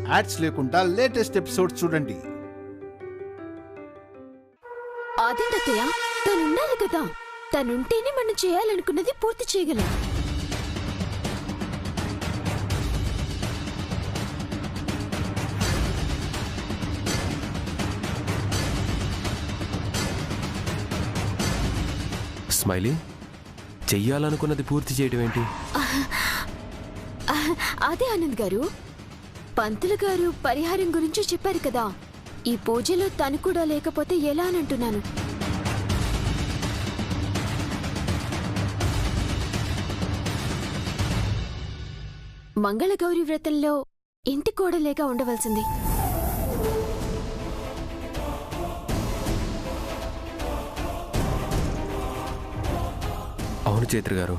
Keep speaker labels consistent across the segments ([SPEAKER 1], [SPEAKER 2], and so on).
[SPEAKER 1] Ads లేకుండా latest episodes చూడండి.
[SPEAKER 2] అదేంటత్తయ్య, తనుండాలి కదా, తనుంటేనే మనం చేయాలనుకున్నది పూర్తి చేయగలం.
[SPEAKER 3] స్మైలీ, చెయ్యాలనుకున్నది పూర్తి చేయడం ఏంటి?
[SPEAKER 2] అదే ఆనంద్ గారు, పంతులు గారు పరిహారం గురించి చెప్పారు కదా, ఈ పూజలో తను కూడా లేకపోతే ఎలా అని అంటున్నాను. మంగళగౌరి వ్రతంలో ఇంటి కోడలేక ఉండవలసింది.
[SPEAKER 3] అవును చైత్ర గారు,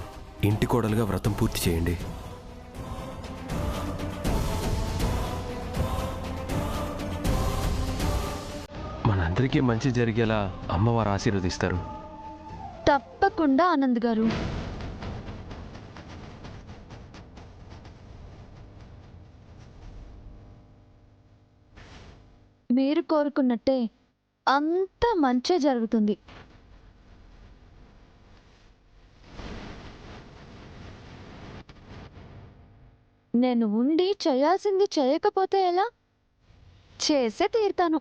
[SPEAKER 3] ఇంటి కోడలుగా వ్రతం పూర్తి చేయండి. మనందరికీ మంచి జరిగేలా అమ్మవారు ఆశీర్వదిస్తారు.
[SPEAKER 4] తప్పకుండా ఆనంద్ గారు. మీరు కోరుకున్నట్టే అంత మంచి జరుగుతుంది. నేను ఉండి చేయాల్సింది చేయకపోతే ఎలా? చేసే తీరుతాను.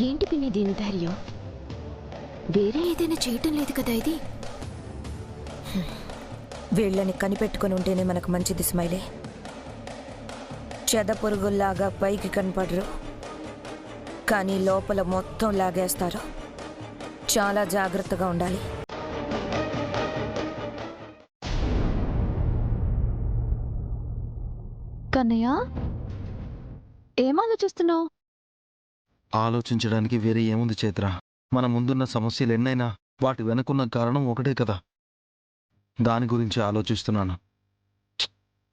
[SPEAKER 2] ఏంటి పిన్ని దీని ధైర్యం? వేరే ఏదైనా చేయటం లేదు కదా ఇది.
[SPEAKER 5] వీళ్ళని కనిపెట్టుకుని ఉంటేనే మనకు మంచిది స్మైలీ. చెద పురుగుల్లాగా పైకి కనపడరు, కానీ లోపల మొత్తం లాగేస్తారు. చాలా జాగ్రత్తగా ఉండాలి.
[SPEAKER 4] కన్నయ్య, ఏం ఆలోచిస్తున్నావు?
[SPEAKER 6] ఆలోచించడానికి వేరే ఏముంది చైత్ర? మన ముందున్న సమస్యలు ఎన్నైనా వాటి వెనుకున్న కారణం ఒకటే కదా, దాని గురించి ఆలోచిస్తున్నాను.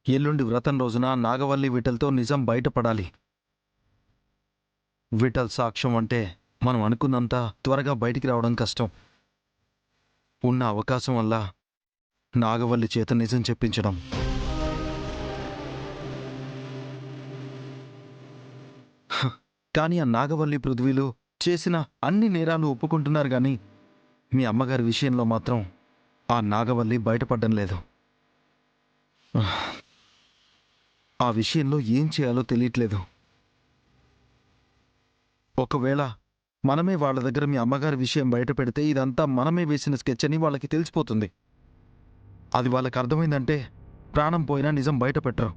[SPEAKER 6] ఎల్లుండి వ్రతం రోజున నాగవల్లి విఠల్తో నిజం బయటపడాలి. విఠల్ సాక్ష్యం అంటే మనం అనుకున్నంత త్వరగా బయటికి రావడం కష్టం. ఉన్న అవకాశం వల్ల నాగవల్లి చేత నిజం చెప్పించడం. కానీ ఆ నాగవల్లి పృథ్వీలు చేసిన అన్ని నేరాలు ఒప్పుకుంటున్నారు గాని మీ అమ్మగారి విషయంలో మాత్రం ఆ నాగవల్లి బయటపడడం లేదు. ఆ విషయంలో ఏం చేయాలో తెలియట్లేదు. ఒకవేళ మనమే వాళ్ళ దగ్గర మీ అమ్మగారి విషయం బయట పెడితే ఇదంతా మనమే వేసిన స్కెచ్ అని వాళ్ళకి తెలిసిపోతుంది. అది వాళ్ళకి అర్థమైందంటే ప్రాణం పోయినా నిజం బయట పెట్టరు.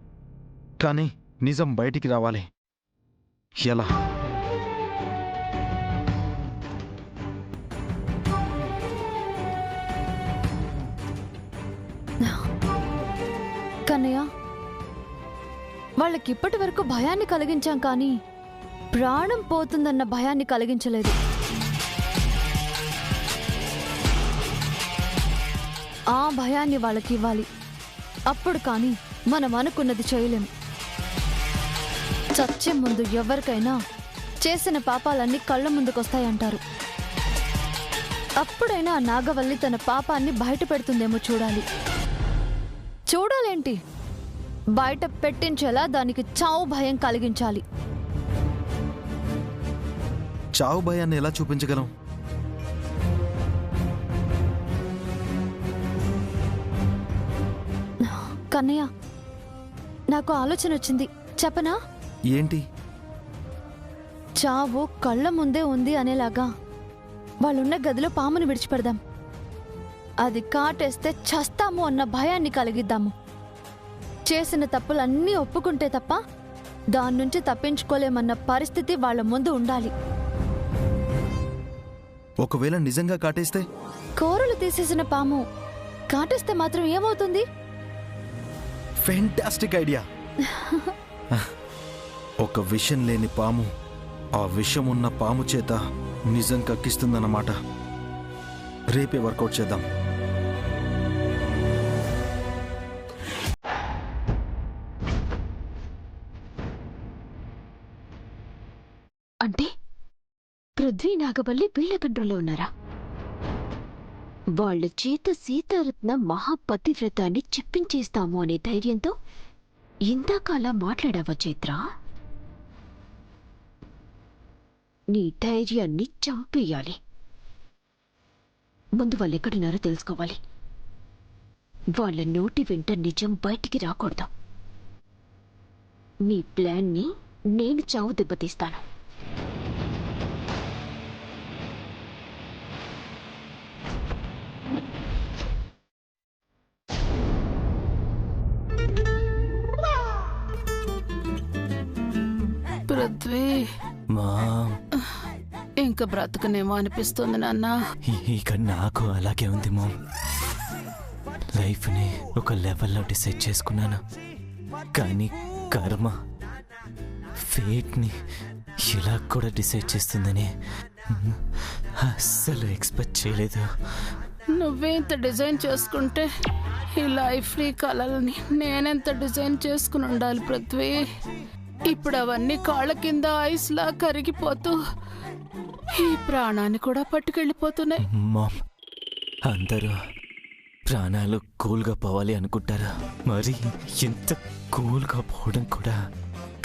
[SPEAKER 6] కానీ నిజం బయటికి రావాలి. ఎలా?
[SPEAKER 4] కన్నయ్య, వాళ్ళకి ఇప్పటి వరకు భయాన్ని కలిగించాం కానీ ప్రాణం పోతుందన్న భయాన్ని కలిగించలేదు. ఆ భయాన్ని వాళ్ళకి ఇవ్వాలి. అప్పుడు కానీ మనం అనుకున్నది చేయలేం. చచ్చే ముందు ఎవరికైనా చేసిన పాపాలన్నీ కళ్ళ ముందుకొస్తాయంటారు. అప్పుడైనా నాగవల్లి తన పాపాన్ని బయట పెడుతుందేమో చూడాలి. చూడాలేంటి, బయట పెట్టించేలా దానికి చావు భయం కలిగించాలి.
[SPEAKER 6] చావు భయాన్ని ఎలా చూపించగలం?
[SPEAKER 4] కన్నయ్య, నాకు ఆలోచన వచ్చింది, చెప్పనా?
[SPEAKER 6] ఏంటి?
[SPEAKER 4] చావు కళ్ళ ముందే ఉంది అనేలాగా వాళ్ళున్న గదిలో పాముని విడిచిపెడదాం. అది కాటేస్తే చస్తాము అన్న భయాన్ని కలిగిద్దాము. చేసిన తప్పులన్నీ ఒప్పుకుంటే తప్ప దాని నుంచి తప్పించుకోలేమన్న పరిస్థితి వాళ్ళ ముందు ఉండాలి.
[SPEAKER 6] ఒకవేళ నిజంగా కాటేస్తే?
[SPEAKER 4] కూరలు తీసేసిన పాము కాటేస్తే మాత్రం ఏమవుతుంది?
[SPEAKER 6] Fantastic idea. ఒక విషం లేని పాము ఆ విషం ఉన్న పాము చేత నిజం కక్కిస్తుందన్నమాట. రేపే వర్కౌట్ చేద్దాం.
[SPEAKER 2] అంటే పృథ్వీ నాగవల్లి వీళ్ళ కంట్రోల్లో ఉన్నారా? వాళ్ళ చేత సీతారత్న మహాపతివ్రతాన్ని చెప్పించేస్తాము అనే ధైర్యంతో ఇందాక మాట్లాడావా చైత్ర? నీ ధైర్యాన్ని చంపేయాలి. ముందు వాళ్ళు ఎక్కడున్నారో తెలుసుకోవాలి. వాళ్ళ నోటి వెంట నిజం బయటికి రాకూడదు. నీ ప్లాన్ని నేను చావు దెబ్బతీస్తాను.
[SPEAKER 7] పృథ్వీ, ఇంకా బ్రతకనేమో అనిపిస్తుంది నాన్న.
[SPEAKER 8] ఇక నాకు అలాగే ఉంది మామ్. లైఫ్ని ఒక లెవెల్లో డిసైడ్ చేసుకున్నాను, కానీ కర్మ ఫేట్ని ఇలా కూడా డిసైడ్ చేస్తుందని అస్సలు ఎక్స్పెక్ట్ చేయలేదు.
[SPEAKER 7] నువ్వే ఇంత డిజైన్ చేసుకుంటే ఈ లైఫ్ నీ కలల్ని నేనెంత డిజైన్ చేసుకుని ఉండాలి పృథ్వీ. ఇప్పుడు అవన్నీ కాళ్ళ కింద ఐస్లా కరిగిపోతూ ఈ ప్రాణాన్ని కూడా పట్టుకెళ్ళిపోతున్నాయి.
[SPEAKER 8] మామ్, అందరూ ప్రాణాలు కూల్గా పోవాలి అనుకుంటారు, మరి ఇంత కూల్గా పోవడం కూడా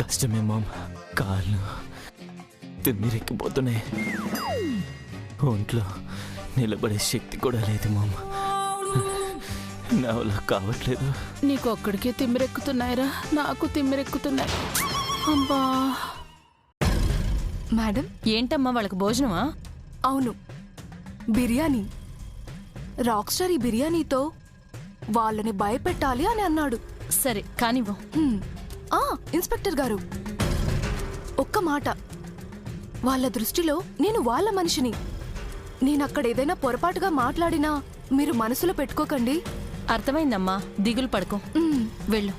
[SPEAKER 8] కష్టమే మామ్. కాళ్ళు తిమ్మిరెక్కిపోతున్నాయి, ఒంట్లో నిలబడే శక్తి కూడా లేదు మామ్. నా వల్ల కావట్లేదు.
[SPEAKER 7] నీకొక్కడికే తిమ్మిరెక్కుతున్నాయిరా, నాకు తిమ్మిరెక్కుతున్నాయి. అబ్బా.
[SPEAKER 9] మేడం,
[SPEAKER 10] ఏంటమ్మా వాళ్ళకి భోజనమా?
[SPEAKER 9] అవును, బిర్యానీ. రాక్ స్టార్ ఈ బిర్యానీతో వాళ్ళని భయపెట్టాలి అని అన్నాడు.
[SPEAKER 10] సరే కానివ్వు.
[SPEAKER 9] ఇన్స్పెక్టర్ గారు, ఒక్క మాట. వాళ్ళ దృష్టిలో నేను వాళ్ళ మనిషిని. నేనక్కడ ఏదైనా పొరపాటుగా మాట్లాడినా మీరు మనసులో పెట్టుకోకండి.
[SPEAKER 10] అర్థమైందమ్మా, దిగులు పడుకో. వెళ్ళు.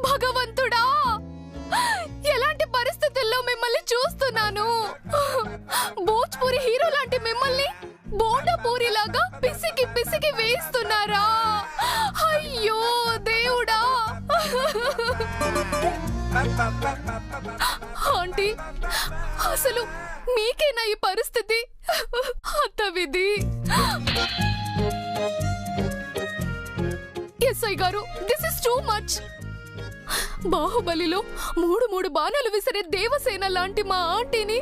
[SPEAKER 9] భగవంతుడా, ఎలాంటి పరిస్థితుల్లో మిమ్మల్ని చూస్తున్నాను. భోజ్పూరి హీరో లాంటి మిమ్మల్ని బోండాపూరి లాగా పిసికి పిసికి వేస్తున్నారా? అయ్యో దేవుడా. ఆంటీ, అసలు మీకేనా ఈ పరిస్థితి? అత్త విధి. ఎస్ఐ గారు, దిస్ ఇస్ టూ మచ్. బాహుబలిలో మూడు బాణాలు విసిరే దేవసేన లాంటి మా ఆంటీని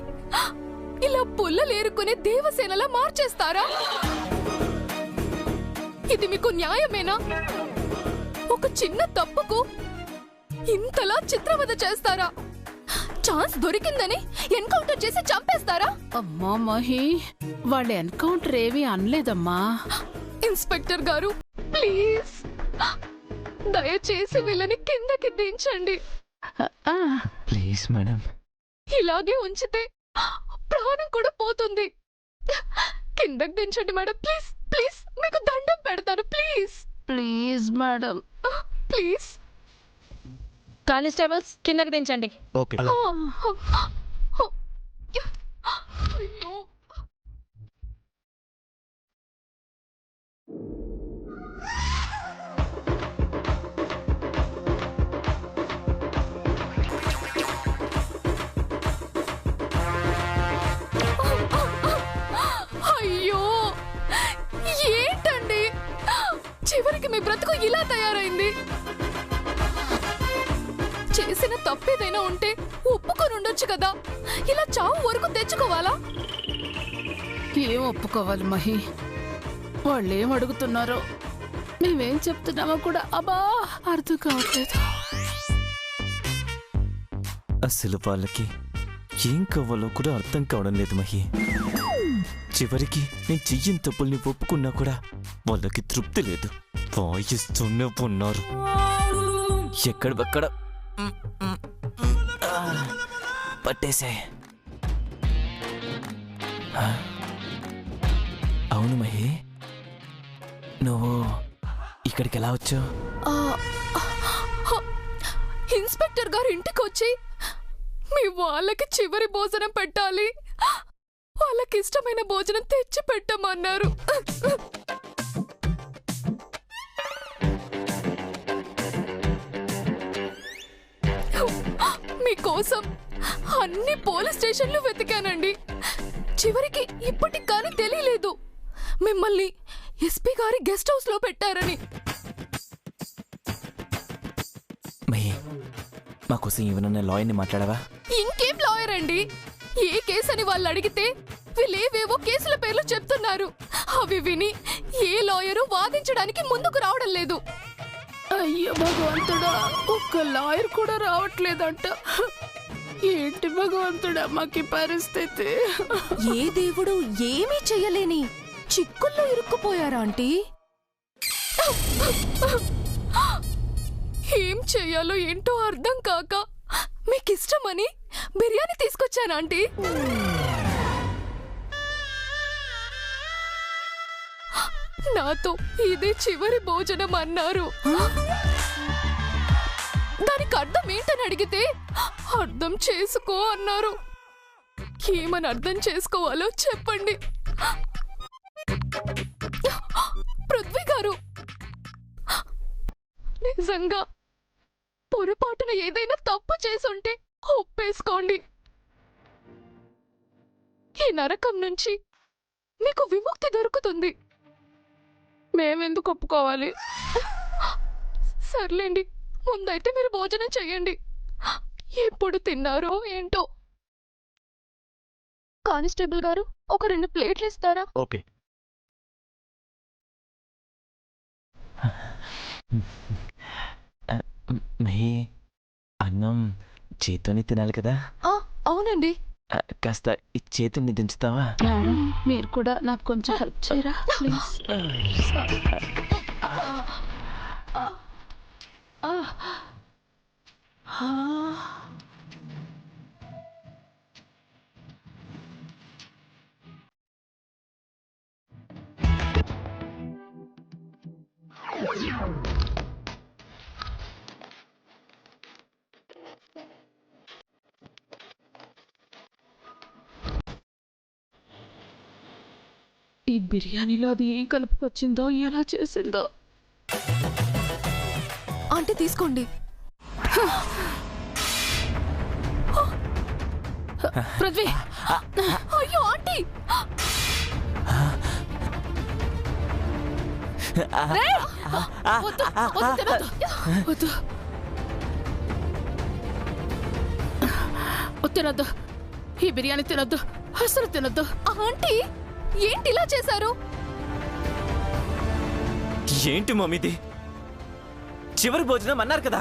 [SPEAKER 9] ఇలా పుల్లలేరుకునే దేవసేనలా మార్చేస్తారా? ఇది మీకు న్యాయమేనా? ఒక చిన్న తప్పుకు ఇంతలా చిత్రవద చేస్తారా? ఛాన్స్ దొరికిందని ఎన్కౌంటర్ చేసి చంపేస్తారా?
[SPEAKER 7] అమ్మా మహి, వాళ్ళు ఎన్కౌంటర్ ఏమీ అనలేదమ్మా.
[SPEAKER 9] ఇన్స్పెక్టర్ గారు, ప్లీజ్ దయచేసి వీళ్ళని కిందకి దించండి.
[SPEAKER 8] Please madam.
[SPEAKER 9] ఇలాగే ఉంచితే ప్రాణం కూడా పోతుంది. కిందకి దించండి మేడం, ప్లీజ్ ప్లీజ్, మీకు దండం పెడతాను. Please
[SPEAKER 7] please madam,
[SPEAKER 9] please.
[SPEAKER 10] Constables, కిందకి దించండి.
[SPEAKER 6] ఓకే.
[SPEAKER 9] అయ్యో. అయ్యో, ఏంటండి చివరికి మీ బ్రతుకు ఇలా తయారైంది? చేసిన తప్పేదైనా ఉంటే ఒప్పుకొని ఉండొచ్చు కదా. ఇలా చావు వరకు తెచ్చుకోవాలా?
[SPEAKER 7] ఏం ఒప్పుకోవాలి మహి? వాళ్ళేం అడుగుతున్నారో మేమేం చెప్తున్నామో కూడా అబ్బా అర్థం కావట్లేదు.
[SPEAKER 8] అసలు వాళ్ళకి ఏం కావాలో కూడా అర్థం కావడం లేదు మహి. చివరికి నేను చెయ్యని తప్పుల్ని ఒప్పుకున్నా కూడా వాళ్ళకి తృప్తి లేదు, వాయిస్తూనే ఉన్నారు. ఎక్కడక్కడ పట్టేసే. అవును మహి, నువ్వు ఇక్కడికి ఎలా వచ్చావు?
[SPEAKER 9] ఇన్స్పెక్టర్ గారు ఇంటికి వచ్చి మీ వాళ్ళకి చివరి భోజనం పెట్టాలి, వాళ్ళకి ఇష్టమైన భోజనం తెచ్చి పెట్టమన్నారు. మీకోసం అన్ని పోలీస్ స్టేషన్లు వెతికానండి. చివరికి ఇప్పటికి కానీ తెలియలేదు మిమ్మల్ని ఎస్పీ గారి గెస్ట్ హౌస్ లో పెట్టారని.
[SPEAKER 8] మహి, మా కోసం ఏమైనా లాయర్ని మాట్లాడవా?
[SPEAKER 9] ఇంకేం లాయర్ అండి? ఏ కేసు అని వాళ్ళు అడిగితే వీళ్ళేవేవో కేసుల పేర్లు చెప్తున్నారు. అవి విని ఏ లాయరు వాదించడానికి ముందుకు రావడం లేదు.
[SPEAKER 7] అయ్యో భగవంతుడా, ఒక్క లాయర్ కూడా రావట్లేదంట. ఏంటి భగవంతుడా మాకి పరిస్థితి?
[SPEAKER 9] ఏ దేవుడు ఏమీ చెయ్యలేని చిక్కుల్లో ఇరుక్కుపోయారా ఆంటీ? ఏం చెయ్యాలో ఏంటో అర్థం కాక మీకిష్టమని బిర్యానీ తీసుకొచ్చాను ఆంటీ. నాతో ఇదే చివరి భోజనం అన్నారు. దానికి అర్థం ఏంటని అడిగితే అర్థం చేసుకో అన్నారు. ఏమని అర్థం చేసుకోవాలో చెప్పండి. పృథ్వీ గారు, నిజంగా పొరపాటున ఏదైనా తప్పు చేసుంటే ఒప్పేసుకోండి. ఈ నరకం నుంచి మీకు విముక్తి దొరుకుతుంది.
[SPEAKER 7] మేమెందుకు ఒప్పుకోవాలి?
[SPEAKER 9] సర్లేండి, ముందైతే మీరు భోజనం చెయ్యండి. ఎప్పుడు తిన్నారో ఏంటో. కానిస్టేబుల్ గారు, ఒక 2 ప్లేట్లు ఇస్తారా?
[SPEAKER 8] ఓకే. మహి, అన్నం చేత్తోని తినాలి కదా?
[SPEAKER 9] అవునండి.
[SPEAKER 8] కాస్త ఈ చేతుల్ని దించుతావా?
[SPEAKER 7] మేడం, మీరు కూడా నాకు కొంచెం హెల్ప్ చేయరా ప్లీజ్? ఈ బిర్యానీలో అది ఏం కలుపుకొచ్చిందో, ఎలా చేసిందో.
[SPEAKER 9] ఆంటీ తీసుకోండి.
[SPEAKER 7] పృథ్వీ,
[SPEAKER 9] అయ్యో ఆంటీ,
[SPEAKER 7] వద్దు, వద్దు, తినొద్దు. వద్దు, తినొద్దు. ఈ బిర్యానీ తినొద్దు, అసలు తినొద్దు.
[SPEAKER 9] ఆంటీ ఏంటి ఇలా చేశారు?
[SPEAKER 8] ఏంటి మమ్మీది? చివరి భోజనం అన్నారు కదా,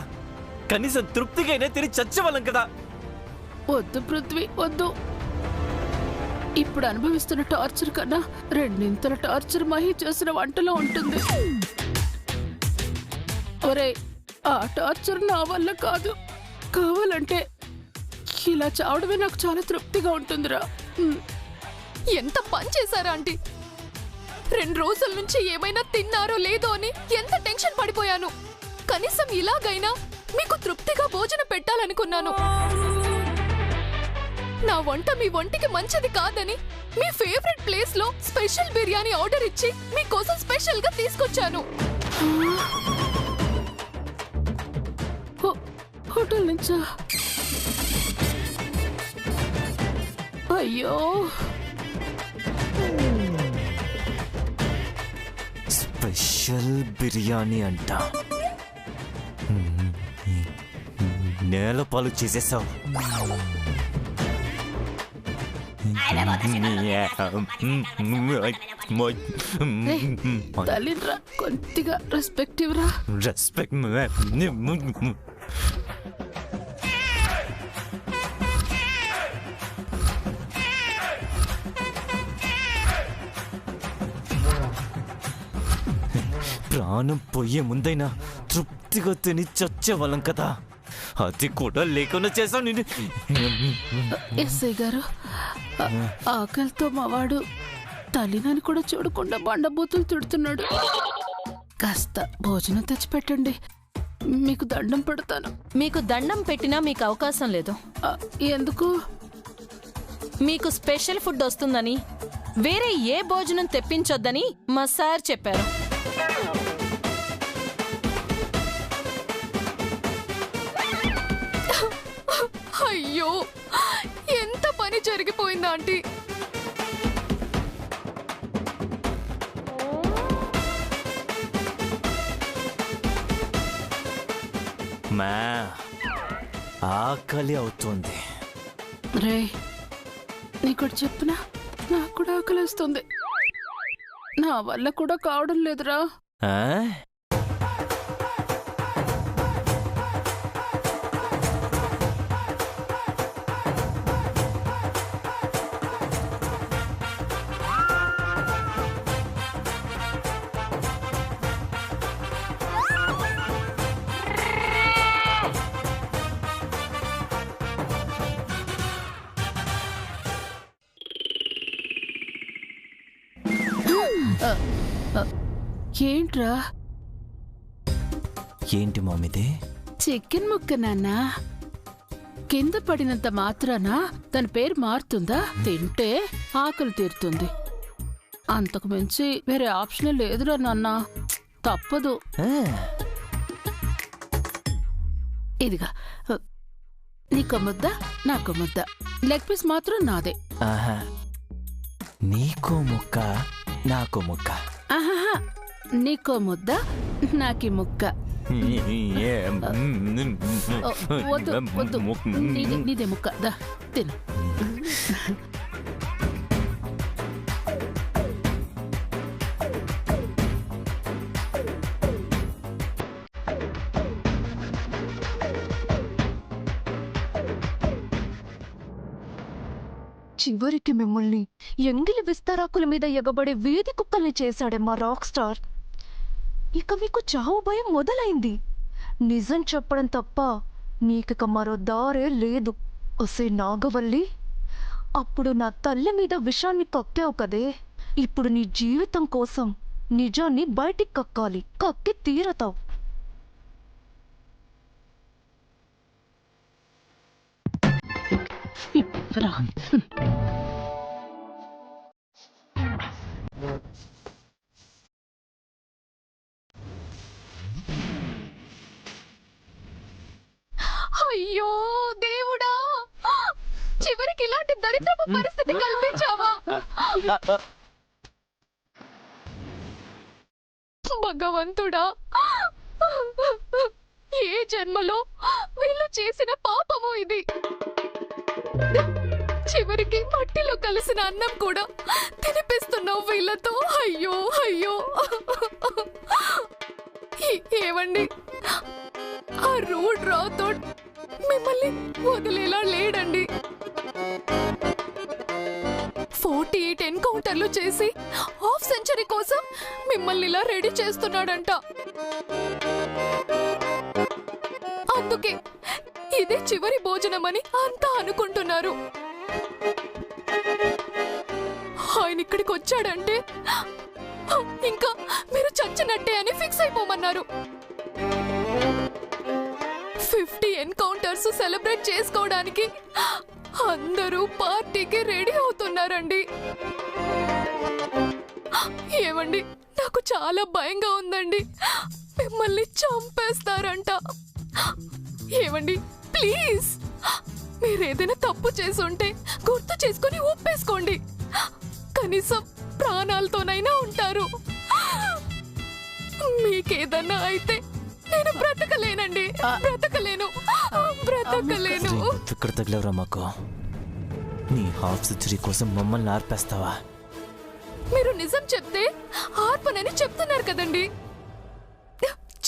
[SPEAKER 8] కనీసం తృప్తిగా అయినా తిని చచ్చేవాళ్ళం కదా.
[SPEAKER 7] వద్దు పృథ్వీ, వద్దు. ఇప్పుడు అనుభవిస్తున్న టార్చర్ కన్నా 2 టార్చర్ మహి చేసిన వంటలో ఉంటుంది. ఒరే, ఆ టార్చర్ నా వల్ల కాదు. కావాలంటే ఇలా చావడమే నాకు చాలా తృప్తిగా ఉంటుందిరా.
[SPEAKER 9] ఎంత పని చేశారా ఆంటీ? 2 రోజుల నుంచి ఏమైనా తిన్నారో లేదో అని ఎంత టెన్షన్ పడిపోయాను. కనీసం ఇలాగైనా మీకు తృప్తిగా భోజనం పెట్టాలనుకున్నాను. నా వంట మీ ఒంటికి మంచిది కాదని మీ ఫేవరెట్ ప్లేస్ లో స్పెషల్ బిర్యానీ ఆర్డర్ ఇచ్చి మీకోసం స్పెషల్ గా తీసుకొచ్చాను.
[SPEAKER 7] హోటల్ నుంచా? అయ్యో,
[SPEAKER 8] స్పెషల్ బిర్యానీ అంట. నేల పాలు చేసేసావు.
[SPEAKER 7] తల్లిరా, కొద్దిగా రెస్పెక్టివ్ రా.
[SPEAKER 8] రెస్పెక్ట్. ప్రాణం పోయే ముందైనా తృప్తిగా తిని చచ్చేవాళ్ళం కదా, అది కూడా లేకుండా చేసావు నేను.
[SPEAKER 7] ఎస్ఐ గారు, ఆకలితో మావాడు తల్లినని కూడా చూడకుండా బండబూతులు తిడుతున్నాడు. కాస్త భోజనం తెచ్చిపెట్టండి, మీకు దండం పెడతాను.
[SPEAKER 10] మీకు దండం పెట్టినా మీకు అవకాశం లేదు.
[SPEAKER 7] ఎందుకు?
[SPEAKER 10] మీకు స్పెషల్ ఫుడ్ వస్తుందని, వేరే ఏ భోజనం తెప్పించొద్దని మా సార్ చెప్పారు.
[SPEAKER 9] ఎంత పని జరిగిపోయిందా ఆంటీ.
[SPEAKER 8] మా ఆకలి అవుతుంది.
[SPEAKER 7] రే నీకు చెప్పునా, నాకు కూడా ఆకలిస్తుంది. నా వల్ల కూడా కావడం లేదురా.
[SPEAKER 8] ఆ?
[SPEAKER 7] ఏంట్రా?
[SPEAKER 8] ఏంటి మామిది?
[SPEAKER 7] చికెన్ ముక్క నాన్నా. కింద పడినంత మాత్రాన తన పేరు మారుతుందా? తింటే ఆకలి తీరుతుంది, అంతకు మించి వేరే ఆప్షన్ లేదురా నాన్నా. తప్పదు. ఇదిగా నీకో ముద్ద, నాకో ముద్ద. లెగ్ పీస్ మాత్రం నాదే.
[SPEAKER 8] ఆహా, నీకో ముక్క నాకో ముక్క.
[SPEAKER 7] ఆహా, నీకో ముద్ద నాకి ముక్క. వద్దు వద్దు, నీదే ముక్క. దా తిను.
[SPEAKER 11] చివరికి మిమ్మల్ని ఎంగిలి విస్తారాకుల మీద ఎగబడే వీధి కుక్కల్ని చేశాడే మా రాక్ స్టార్. ఇక మీకు చావు భయం మొదలైంది. నిజం చెప్పడం తప్ప నీకిక మరో దారే లేదు. ఒసే నాగవల్లి, అప్పుడు నా తల్లి మీద విషాన్ని కక్కావు కదే. ఇప్పుడు నీ జీవితం కోసం నిజాన్ని బయటికి కక్కాలి. కక్కి తీరతావు.
[SPEAKER 9] అయ్యో దేవుడా, చివరికి ఇలాంటి దరిద్రపు పరిస్థితి కల్పించావా? భగవంతుడా, ఏ జన్మలో వీళ్ళు చేసిన పాపము ఇది. చివరికి మట్టిలో కలిసిన అన్నం కూడా తినిపిస్తున్నావు వీళ్ళతో. అయ్యో అయ్యో. ఏవండి, ఆ రూడ్ రాతో మిమ్మల్ని వదిలేలా లేడండి. 48 ఎన్కౌంటర్లు చేసి హాఫ్ సెంచరీ కోసం మిమ్మల్ని ఇలా రెడీ చేస్తున్నాడంట. అందుకే ఇదే చివరి భోజనమని అంతా అనుకుంటున్నారు. ఆయన ఇక్కడికి వచ్చాడంటే ఇంకా మీరు చచ్చినట్టే అని ఫిక్స్ అయిపోమన్నారు. 50 ఎన్కౌంటర్స్ సెలబ్రేట్ చేసుకోవడానికి అందరూ పార్టీకి రెడీ అవుతున్నారండి. ఏమండి, నాకు చాలా భయంగా ఉందండి. మిమ్మల్ని చంపేస్తారంట. ఏమండి ప్లీజ్, మీరేదైనా తప్పు చేసుంటే గుర్తు చేసుకుని ఒప్పేసుకోండి. కనీసం ప్రాణాలతోనైనా ఉంటారు. మీకేదన్నా అయితే నేను బ్రతకలేనండి. బ్రతకలేను.
[SPEAKER 8] ఇక్కడ తగిలేవరా మాకు? నీ హాఫ్ సెంచరీ కోసం మమ్మల్ని ఆర్పేస్తావా?
[SPEAKER 9] మీరు నిజం చెప్తే ఆర్పనని చెప్తున్నారు కదండి,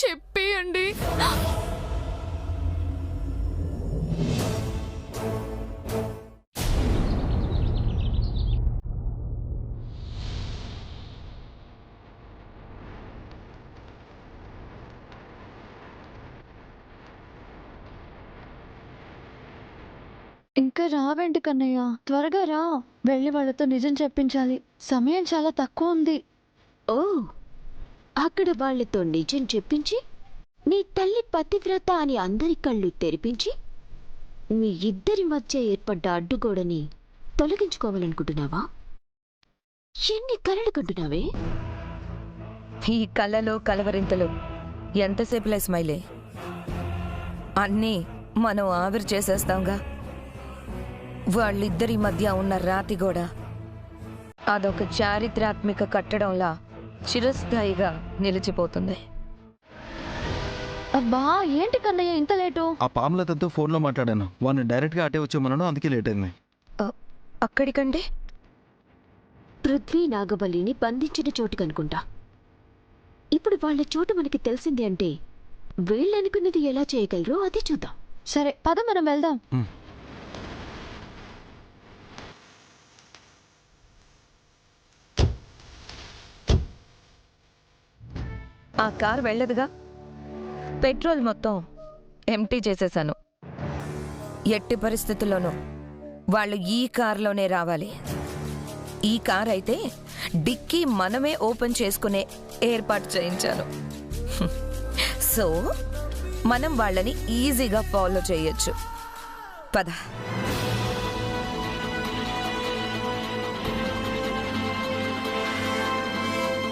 [SPEAKER 9] చెప్పేయండి.
[SPEAKER 4] ఇంకా రావేంటి కన్నయ్య? త్వరగా రా, వెళ్ళి వాళ్ళతో నిజం చెప్పించాలి. సమయం చాలా తక్కువ ఉంది.
[SPEAKER 2] ఓ, అక్కడ వాళ్లతో నిజం చెప్పించి నీ తల్లి పతివ్రత అని అందరి కళ్ళు తెరిపించి మీ ఇద్దరి మధ్య ఏర్పడ్డ అడ్డుగోడని తొలగించుకోవాలనుకుంటున్నావా? ఎన్ని కలలు కంటున్నావే?
[SPEAKER 5] ఈ కళ్ళలో కలవరింతలు ఎంతసేపులే స్మైలే, అన్నీ మనం ఆవిరి చేసేస్తాంగా. వాళ్ళిద్దరి మధ్య ఉన్న రాతి గోడ అదొక చారిత్రాత్మక కట్టడంలా చిరస్థాయిగా నిలిచిపోతుంది.
[SPEAKER 4] అబ్బా ఏంటి కన్నయ్య ఇంత లేటు?
[SPEAKER 6] ఆ పాములతతో ఫోన్లో మాట్లాడాను. వాడిని డైరెక్ట్గా అటే వచ్చేమన్నాను, అందుకే లేట్ అయింది.
[SPEAKER 5] అక్కడికంటే
[SPEAKER 2] పృథ్వీ నాగబలిని బంధించిన చోటు కనుకుంటా. ఇప్పుడు వాళ్ళ చోటు మనకి తెలిసింది అంటే వీళ్ళనుకున్నది ఎలా చేయగలరో అది చూద్దాం.
[SPEAKER 4] సరే పద మనం వెళ్దాం.
[SPEAKER 5] ఆ కార్ వెళ్ళదుగా. పెట్రోల్ మొత్తం ఎంటీ చేసేశాను. ఎట్టి పరిస్థితుల్లోనూ వాళ్ళు ఈ కార్లోనే రావాలి. ఈ కార్ అయితే డిక్కీ మనమే ఓపెన్ చేసుకునే ఏర్పాటు చేయించాను. సో మనం వాళ్ళని ఈజీగా ఫాలో చేయొచ్చు. పద.